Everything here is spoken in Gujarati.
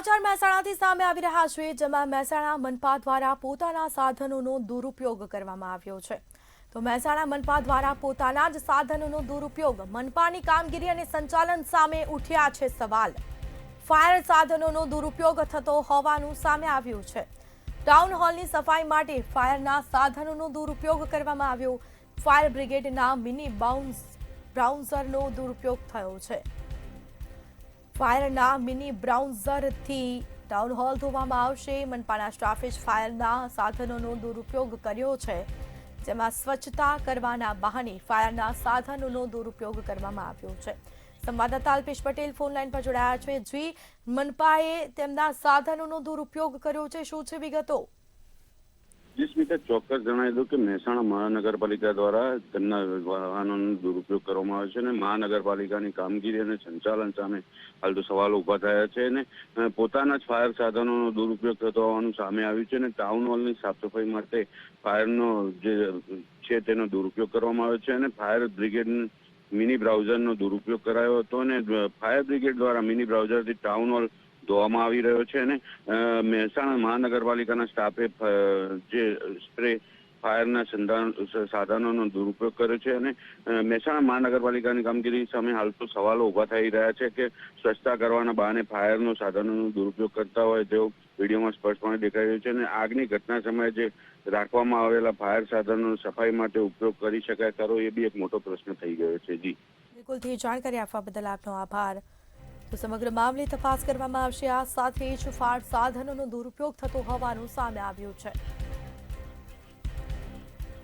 સમાચાર મહેસાણાથી સામે આવી રહ્યા છે, જેમાં મહેસાણા મનપા દ્વારા પોતાના સાધનોનો દુરુપયોગ કરવામાં આવ્યો છે। તો મહેસાણા મનપા દ્વારા પોતાના જ સાધનોનો દુરુપયોગ, મનપાની કામગીરી અને સંચાલન સામે ઉઠ્યા છે સવાલ। ફાયર સાધનોનો દુરુપયોગ થતો હોવાનું સામે આવ્યું છે। ટાઉન હોલની સફાઈ માટે ફાયરના સાધનોનો દુરુપયોગ કરવામાં આવ્યો। ફાયર બ્રિગેડના મિની બ્રાઉન્સરનો દુરુપયોગ થયો છે। ફાયરના મિની બ્રાઉન્સરથી ટાઉન હોલ ધોવામાં આવશે। મનપાના સ્ટાફે જ ફાયરના સાધનોનો દુરુપયોગ કર્યો છે, જેમાં સ્વચ્છતા કરવાના બહાને ફાયરના સાધનોનો દુરુપયોગ કરવામાં આવ્યો છે। સંવાદદાતા અલ્પેશ પટેલ ફોનલાઈન પર જોડાયા છે। જી, મનપાએ તેમના સાધનોનો દુરુપયોગ કર્યો છે, શું છે વિગતો? સ્મિતા, ચોક્કસ જણાવી દઉં કે મહેસાણા મહાનગરપાલિકા દ્વારા તેમના વાહનોનો દુરુપયોગ કરવામાં આવે છે અને મહાનગરપાલિકાની કામગીરી અને સંચાલન સામે હાલ તો સવાલો ઉભા થયા છે અને પોતાના જ ફાયર સાધનોનો દુરુપયોગ થતો હોવાનું સામે આવ્યું છે અને ટાઉન હોલની સાફ સફાઈ માટે ફાયરનો જે છે તેનો દુરુપયોગ કરવામાં આવે છે અને ફાયર બ્રિગેડ મિની બ્રાઉઝરનો દુરુપયોગ કરાયો હતો અને ફાયર બ્રિગેડ દ્વારા મિની બ્રાઉઝરથી ટાઉન હોલ ધોવામાં આવી રહ્યો છે અને મહેસાણા મહાનગરપાલિકાના સ્ટાફે જે સ્પ્રે ફાયરના સાધનોનો દુરુપયોગ કર્યો છે અને મહેસાણા મહાનગરપાલિકાની કામગીરી સામે હાલ તો સવાલો ઉભા થઈ રહ્યા છે કે સ્વચ્છતા કરવાના બહાને ફાયરનો સાધનોનો દુરુપયોગ કરતા હોય તેવો વિડીયોમાં સ્પષ્ટપણે દેખાઈ રહ્યું છે અને આગની ઘટના સમયે જે રાખવામાં આવેલા ફાયર સાધનોનો સફાઈ માટે ઉપયોગ કરી શકાય ખરો, એ બી એક મોટો પ્રશ્ન થઈ ગયો છે। જી બિલકુલ, જાણકારી આપવા બદલ આપનો આભાર। તો સમગ્ર મામલે તપાસ કરવામાં આવશે। આ સાથે જ ફાયર સાધનોનો દુરુપયોગ થતો હોવાનું સામે આવ્યું છે।